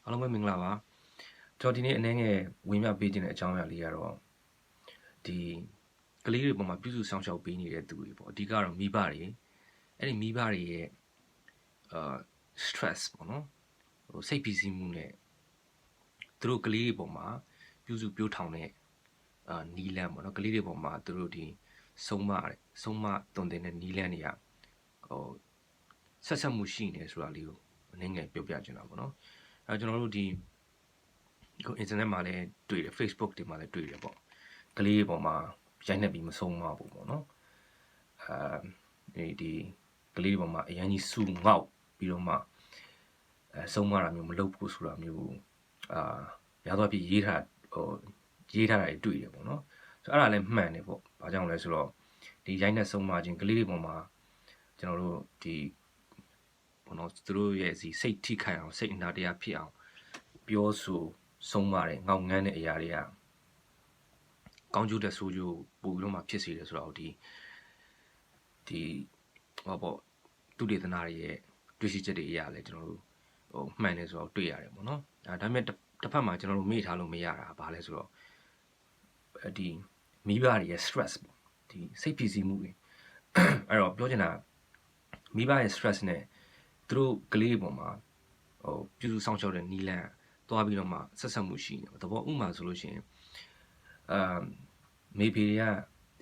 အားလုံးပဲမင်္ဂလာပါကျွန်တော်ဒီနေ့အနေငယ်ဝင်ပြပေးခြင်းတဲ့အကြောင်းအရာလေးကတော့ဒီကလေးတွေပေါ်မှာပြုစုဆောင်ရှောက်ပေးနေတဲ့သူတွေပေါ့အဓိကတော့မိဘတွေအဲ့ဒီမိဘတွေရဲ့stress ပေါ့နော်ဟိုစိတ်ဖိစီးမှုနဲ့သူတို့ကလေးတွေပေါ်မှာပြုစုပြောထောင်တဲ့နီလန်းပေါ့နော်ကလေးတွေပေါ်မှာသူတို့ဒီဆုံးမတွင်တဲ့နီလန်းတွေကဟိုဆက်ဆက်မှုရှိနေဆိုတာလေးကိုအနေငယ်ပြောပြချင်တာပေါ့နော်အဲကျွန်တော်တို့ဒီinternet မှာလည်းတွေ့တယ် Facebook တွေမှာလည်းတွေ့တယ်ပေါ့ကလေးပေါ်မှာရိုက်နှက်ပြီးမဆုံးမဘူးပေါ့နော်ဒီကလေးပေါ်မှာအရင်ကြီးစူငေါက်ပြီးတော့မှဆုံးမတာမျိုးမလုပ်ဘူးဆိုတာမျိုးရတော့ပြရေးထားတာတွေ့တယ်ပေါ့နော်ဆိုတော့အဲ့ဒါလည်းမှန်တယ်ပေါ့ဘာကြောင့်လဲဆိုတော့ဒီရိုက်နှက်ဆုံးမခြင်းကလေးတွေပေါ်မှာကျွန်တော်တို့ဒီဘောနော်သူတို့ရဲ့စိတ်ထိခိုက်အောင်စိတ်အနာတရားဖြစ်အောင်ပြောဆိုဆုံးပါတယ်ငေါငန်းတဲ့အရာတွေကကောင်းကျိုးတဲ့ဆိုးကျိုးပို့ပြီးတော့မှဖြစ်စေတယ်ဆိုတော့ဒီဟောပေါ့သူတေသနာတွေရဲ့တွေ့ရှိချက်တွေအရာလဲကျွန်တော်တို့မှန်တယ်ဆိုတော့တွေ့ရတယ်ပေါ့နော်ဒါပေမဲ့တစ်ဖက်မှာကျွန်တော်တို့မေ့ထားလို့မရတာဘာလဲဆိုတော့ဒီမိဘတွေရဲ့ stress ပေါ့ဒီစိတ်ဖိစီးမှုတွေအဲ့တော့ပြောချင်တာမိဘရဲ့ stress နဲ့သူတို့ကလေးပေါ်မှာပြုစုဆောင်ရှောက်တဲ့နီလန်းသွားပြီးတော့မှဆက်ဆက်မှုရှိနေတယ်သဘောဥမာဆိုလို့ရှိရင်မေဖေတွေက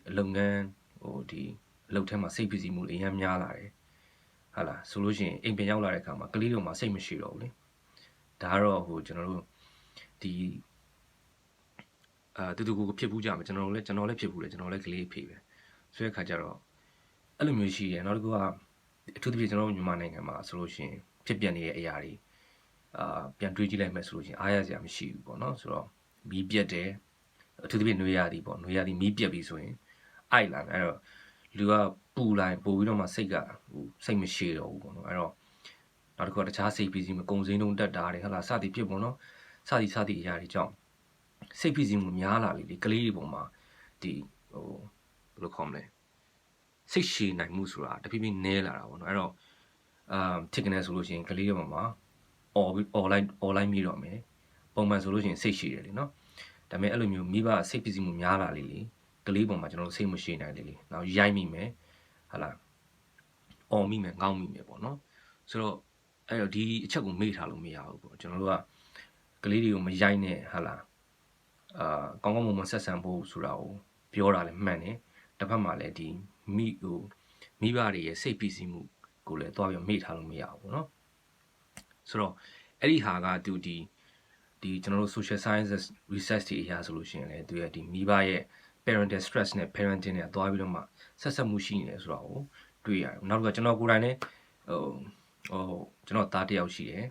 အလုပ်ငန်းဒီအလုပ်ထဲမှာစိတ်ဖိစီးမှုအများများလာတယ်ဟာလားဆိုလို့ရှိရင်အိမ်ပြန်ရောက်လာတဲ့အခါမှာကလေးတို့မှာစိတ်မရှိတော့ဘူးလေဒါကတော့ကျွန်တော်တို့ဒီတူကိုဖြစ်ဘူးကြမှာကျွန်တော်လည်းဖြစ်ဘူးလေကျွန်တော်လည်းကလေးဖေပဲဆိုတဲ့အခါကျတော့အဲ့လိုမျိုးရှိတယ်နောက်တစ်ခုကအထူးသဖြင့်ကျွန်တော်တို့မြန်မာနိုင်ငံမှာဆိုလို့ရှိရင်ဖြစ်ပြနေတဲ့အရာတွေပြန်တွေးကြည့်လိုက်မယ်ဆိုလို့ရှိရင်အားရစရာမရှိဘူးပေါ့နော်ဆိုတော့မီးပြတ်တယ်အထူးသဖြင့်နွေရာသီပေါ့နွေရာသီမီးပြတ်ပြီဆိုရင်အိုက်လာတယ်အဲ့တော့လူကပူလိုက်ပို့ပြီးတော့မှစိတ်ကစိတ်မရှိတော့ဘူးပေါ့နော်အဲ့တော့နောက်တစ်ခုကတခြားစိတ်ဖိစီးမှုကုံစင်းတုံးတက်တာတွေဟုတ်လားစသည်ဖြစ်ပေါ့နော်စသည်အရာတွေကြောင့်စိတ်ဖိစီးမှုများလာလေဒီကလေးတွေပေါ်မှာဒီဘယ်လိုခေါ်မလဲစိတ်ရှည်နိုင်မှုဆိုတာတဖြည်းဖြည်းနည်းလာတာပေါ့နော်အဲ့တော့ဖြစ်ကနေဆိုလို့ရှိရင်ကလေးတွေပေါ်မှာonline မိတော့မယ်ပုံမှန်ဆိုလို့ရှိရင်စိတ်ရှည်တယ်လေနော်ဒါပေမဲ့အဲ့လိုမျိုးမိဘစိတ်ဖိစီးမှုများလာလေကလေးပေါ်မှာကျွန်တော်တို့စိတ်မရှည်နိုင်လေနောက်ရိုက်မိမယ်ဟာလားအော်မိမယ်ငေါက်မိမယ်ပေါ့နော်ဆိုတော့အဲ့တော့ဒီအချက်ကိုမေ့ထားလို့မရဘူးပေါ့ကျွန်တော်တို့ကကလေးတွေကိုမရိုက်နဲ့ဟာလားကောင်းကောင်းမွန်မွန်ဆက်ဆံဖို့ဆိုတာကိုပြောတာလည်းမှန်တယ်တစ်ဖက်မှာလည်းဒီမိဘတွေရဲ့စိတ်ဖိစီးမှုကိုလည်းတွားပြီးမေ့ထားလို့မရဘူးပေါ့နော်ဆိုတော့အဲ့ဒီဟာကသူဒီကျွန်တော်တို့ social sciences research တွေအရာဆိုလို့ရှိရင်လည်းသူရဲ့ဒီမိဘရဲ့ parental stress နဲ့ parenting နဲ့တွားပြီးတော့မှဆက်ဆက်မှုရှိနေတယ်ဆိုတော့တွေ့ရတယ်နောက်တစ်ခါကျွန်တော်ကိုယ်တိုင်လည်းကျွန်တော်သားတစ်ယောက်ရှိတယ်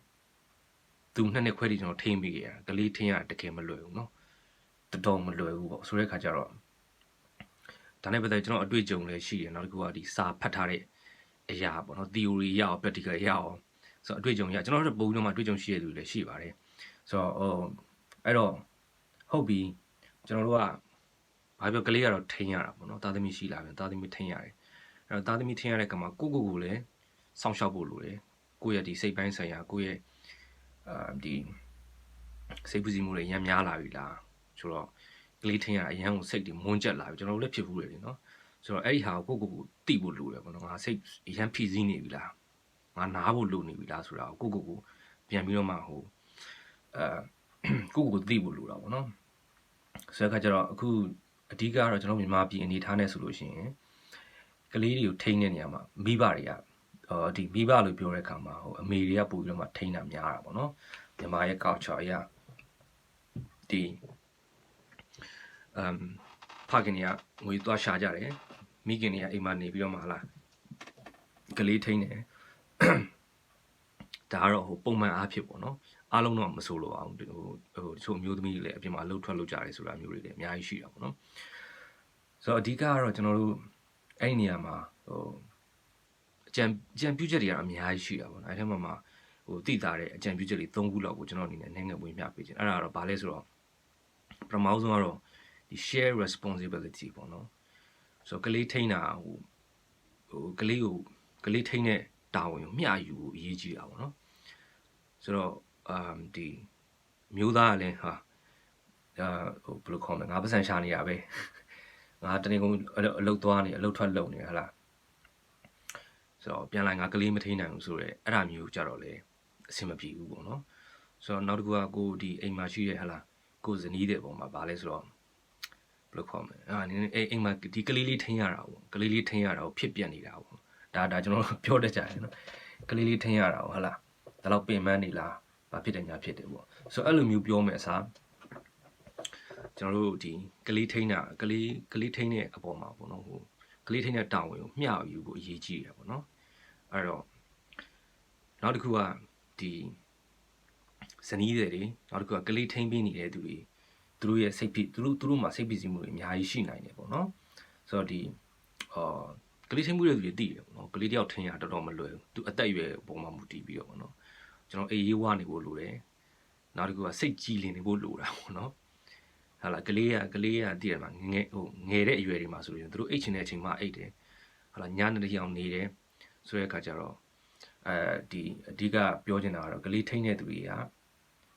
သူ2နှစ်ခွဲထိကျွန်တော်ထိန်းပေးခဲ့ရကလေးထိန်းရတကယ်မလွယ်ဘူးเนาะတော်မလွယ်ဘူးပေါ့ဆိုတဲ့ခါကျတော့ဒါနဲ့ပတ်သက်ကျွန်တော်အတွေ့အကြုံလည်းရှိတယ်နောက်တစ်ခုကဒီစာဖတ်ထားတဲ့အရာပေါ့เนาะ theory ရအောင် practical ရအောင်ဆိုတော့အတွေ့အကြုံရကျွန်တော်တို့ပုံပြီးတော့မှအတွေ့အကြုံရှိရတဲ့လူလည်းရှိပါတယ်ဆိုတော့အဲ့တော့ဟုတ်ပြီကျွန်တော်တို့ကဘာပြောကလေးကတော့ထိန်းရတာပေါ့နော်သားသမီးရှိလာပြန်သားသမီးထိန်းရတယ်အဲ့တော့သားသမီးထိန်းရတဲ့ကမှာကိုလည်းစောင့်ရှောက်ဖို့လိုတယ်ကိုယ့်ရဲ့ဒီစိတ်ပိုင်းဆိုင်ရာကိုယ့်ရဲ့ဒီစိတ်ပူစီမှုတွေအများလာပြီလားဆိုတော့ကလေးထိန်းရအရန်ကိုစိတ်တွေမွန်းကျက်လာပြီကျွန်တော်တို့လည်းဖြစ်ဘူးလေနော်ဆိုတော့အဲ့ဒီဟာကိုသိဖို့လိုတယ်ပေါ့နော်ငါစိတ်အရန်ဖိစီးနေပြီလားငါနားဖို့လိုနေပြီလားဆိုတာကိုပြန်ပြီးတော့မှကိုသိဖို့လိုတာပေါ့နော်ဆိုတော့ခါကျတော့အခုအဓိကတော့ကျွန်တော်မြန်မာပြည်အနေထားနဲ့ဆိုလို့ရှိရင်ကလေးတွေကိုထိန်းတဲ့နေရာမှာမိဘတွေကဒီမိဘလို့ပြောတဲ့အခါမှာအမေတွေကပို့ပြီးတော့မှထိန်းတာများတာပေါ့နော်မြန်မာရဲ့ culture အရဒီဖခင်တွေကငွေသွားရှာကြတယ်မိခင်တွေကအိမ်မှာနေပြီးတော့မှဟာလားကလေးထိန်းတယ်ဒါကတော့ပုံမှန်အားဖြစ်ပေါ့နော်အားလုံးတော့မဆိုလို့အောင်တချို့မျိုးသမီးတွေလည်းအပြင်မှာလှုပ်ထွက်လှုပ်ကြတယ်ဆိုတာမျိုးတွေလည်းအများကြီးရှိတာပေါ့နော်ဆိုတော့အဓိကကတော့ကျွန်တော်တို့အဲ့ဒီနေရာမှာအကြံပြုချက်တွေကအများကြီးရှိတာပေါ့နော်အဲ့ထဲမှာသိတာတဲ့အကြံပြုချက်တွေ3ခုလောက်ကိုကျွန်တော်အနေနဲ့နိုင်ငံဝင်ပြပေးခြင်းအဲ့ဒါတော့ဘာလဲဆိုတော့ပထမဆုံးကတော့ဒီ share responsibility ပေါ့နော်ဆိုတော့ကလေးထိန်းတာကလေးထိန်းတဲ့တာဝန်ကိုမျှယူဖို့အရေးကြီးတာပေါ့နော်ဆိုတော့ ဒီမျိုးသားကလည်းဟာဟိုဘယ်လိုခေါ်မလဲငါပတ်စံရှာနေရပဲငါတနေ့ကုန်အလုပ်သွားနေအလုပ်ထွက်လုပ်နေဟလားဆိုတော့ပြန်လိုက်ငါကလေးမထိန်နိုင်ဘူးဆိုတော့အဲ့ဒါမျိုးကြတော့လေအဆင်မပြေဘူးပေါ့နော်ဆိုတော့နောက်တစ်ခုကကိုဒီအိမ်မှာရှိရဲ့ဟလားကိုဇနီးတဲ့ပုံမှာဗာလဲဆိုတော့ဘယ်လိုခေါ်မလဲအိမ်မှာဒီကလေးလေးထိန်ရတာပေါ့ကလေးလေးထိန်ရတာကိုဖြစ်ပြက်နေတာပေါ့ဒါကျွန်တော်ပြောတတ်ကြတယ်နော်ကလေးလေးထိန်ရတာဟလားဒါတော့ပင်ပန်းနေလားဘာဖြစ်တယ်ညာဖြစ်တယ်ပေါ့ဆိုတော့အဲ့လိုမျိုးပြောမယ်အစားကျွန်တော်တို့ဒီကလေးထိန်းတာကလေးထိန်းတဲ့အပေါ်မှာပေါ့နော်ဟိုကလေးထိန်းတဲ့တာဝန်ကိုမျှယူဖို့အရေးကြီးတယ်ပေါ့နော်အဲ့တော့နောက်တစ်ခုကဒီဇနီးတွေနောက်တစ်ခုကကလေးထိန်းပေးနေတဲ့သူတွေသူတို့ရဲ့စိတ်ဖြစ်သူတို့မှာစိတ်ပစ္စည်းမှုတွေအများကြီးရှိနိုင်တယ်ပေါ့နော်ဆိုတော့ဒီကလေးထိန်းမှုတဲ့သူတွေသိတယ်ပေါ့နော်ကလေးတယောက်ထိန်းရတော်တော်မလွယ်ဘူးသူအသက်အရွယ်ပုံမှာမူတည်ပြီးတော့ပေါ့နော်ကျွန်တော်အေးရေးဝါနေဖို့လိုတယ်နောက်တစ်ခုကစိတ်ကြည်လင်နေဖို့လိုတာပေါ့နော်ဟာလာကလေးကတည်ရမှာငယ်တဲ့အရွယ်တွေမှာဆိုရင်သူတို့အိတ်ချင်တဲ့အချိန်မှာအိတ်တယ်ဟာလာညနေတစ်ယောက်နေတယ်ဆိုတဲ့အခါကျတော့ဒီအဓိကပြောချင်တာကတော့ကလေးထိန်းတဲ့သူတွေက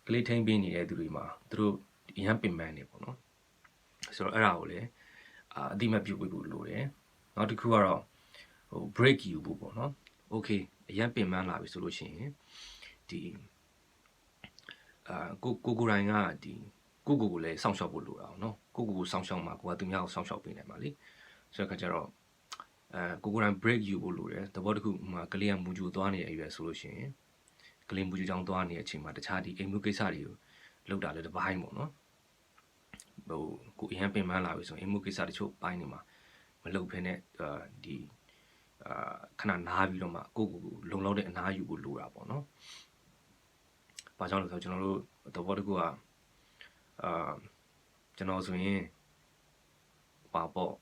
ကလေးထိန်းပေးနေတဲ့သူတွေမှာသူတို့အရန်ပင်ပန်းနေပေါ့နော်ဆိုတော့အဲ့ဒါကိုလည်းအတိမပြုတ်ပေးဖို့လိုတယ်နောက်တစ်ခုကတော့ဟို break ယူဖို့ပေါ့နော် okay အရန်ပင်ပန်းလာပြီဆိုလို့ရှိရင်ဒီကိုရိုင်းကဒီကိုလည်းစောင့်ရှောက်ဖို့လိုတာเนาะကိုစောင့်ရှောက်မှာကိုကသူများကိုစောင့်ရှောက်ပေးနိုင်ပါလေဆိုတော့ခါကျတော့ကိုရိုင်း break ယူဖို့လိုတယ်သဘောတခုမှာကလေးကမူဂျူသွားနေတဲ့အရွယ်ဆိုလို့ရှိရင်ကလေးမူဂျူကြောင်းသွားနေတဲ့အချိန်မှာတခြားဒီအိမ်မှုကိစ္စတွေကိုလုပ်တာလည်းတစ်ပိုင်းပေါ့နော်ဟိုကိုအရင်ပင်ပန်းလာပြီဆိုရင်အိမ်မှုကိစ္စတချို့ပိုင်းနေမှာမလုပ်ဖ ೇನೆ ဒီခဏနားပြီးတော့မှကိုလုံလောက်တဲ့အနားယူဖို့လိုတာပေါ့နော်။ဘာကြောင့်လဲဆိုတော့ကျွန်တော်တို့သဘောတကူကကျွန်တော်ဆိုရင်ပါပေါ့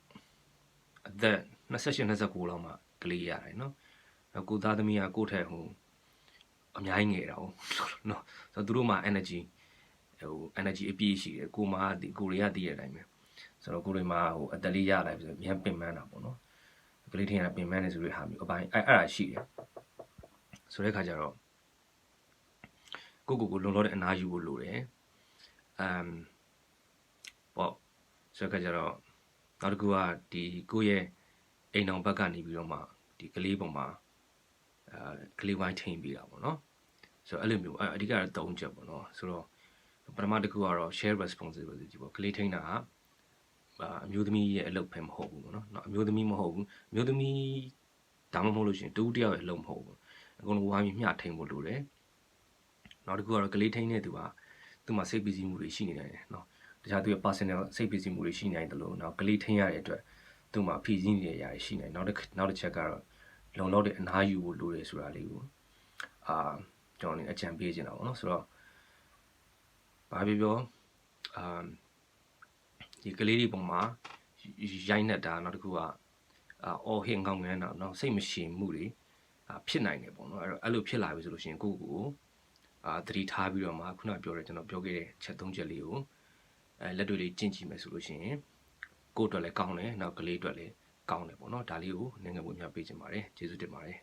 အသက်28 29လောက်မှကလေးရတယ်နော်။ကိုသားသမီးကကိုယ့်ထက်ဟိုအများကြီးငယ်တာဟုတ်နော်။ဆိုတော့သူတို့မှာ energy အပြည့်ရှိတယ်ကိုမှဒီကိုတွေကတည်ရတဲ့အတိုင်းပဲ။ဆိုတော့ကိုတွေမှာဟိုအသက်လေးရလာပြီဆိုရင်ပင်ပန်းတာပေါ့နော်။ကလေးထင်ရတာပင်ပန်းနေဆိုတဲ့ဟာမျိုးအပိုင်းအဲ့ဒါရှိတယ်။ဆိုတဲ့ခါကျတော့ကိုလုံလောက်တဲ့အနားယူဖို့လိုတယ်ပေါ့ဆိုတော့ကြတော့နောက်တစ်ခုကဒီကိုရဲ့အိမ်အောင်ဘက်ကနေပြီးတော့မှဒီကလေးပုံမှာကလေးဝိုင်းထိန်ပြီးတာပေါ့နော်ဆိုတော့အဲ့လိုမျိုးအဓိကတော့3ချက်ပေါ့နော်ဆိုတော့ပထမတစ်ခုကတော့ share responsibility ပေါ့ကလေးထိန်တာကအမျိုးသမီးရဲ့အလုပ်ပဲမဟုတ်ဘူးပေါ့နော်အမျိုးသမီးမဟုတ်ဘူးအမျိုးသမီးဒါမှမဟုတ်လို့ရှိရင်တူတယောက်ရဲ့အလုပ်မဟုတ်ဘူးအကုန်လုံးဝိုင်းပြီးမျှထိန်ဖို့လိုတယ်နောက်တစ်ခုကတော့ကလေးထိန်းတဲ့သူကသူ့မှာစိတ်ပစ္စည်းမှုတွေရှိနေတယ်နော်တခြားသူရဲ့ personal စိတ်ပစ္စည်းမှုတွေရှိနိုင်တယ်လို့နောက်ကလေးထိန်းရတဲ့အတွက်သူ့မှာဖြည့်ဆည်းနေတဲ့အရာတွေရှိနေနောက်တစ်ချက်ကတော့လုံလောက်တဲ့အနားယူဖို့လိုတယ်ဆိုတာလေးကိုကျွန်တော်နေအကြံပေးချင်တာပေါ့နော်ဆိုတော့ဘာပြောဒီကလေးတွေပုံမှာရိုက်နေတာနောက်တစ်ခုကအော်ဟင်ကောင်းငန်းတာနော်စိတ်မရှည်မှုတွေဖြစ်နိုင်တယ်ပေါ့နော်အဲ့လိုဖြစ်လာပြီဆိုလို့ရှိရင်ကိုသတိထားပြီးတော့မှခုနပြောတဲ့ကျွန်တော်ပြောခဲ့တဲ့ချက်3ချက်လေးကိုလက်တွေ့လေးကျင့်ကြည့်မယ်ဆိုလို့ရှိရင်ကိုယ့်အတွက်လည်းကောင်းတယ်နောက်ကလေးအတွက်လည်းကောင်းတယ်ပေါ့နော်ဒါလေးကိုနိုင်ငံဝင်များပေးချင်ပါတယ်ကျေးဇူးတင်ပါတယ်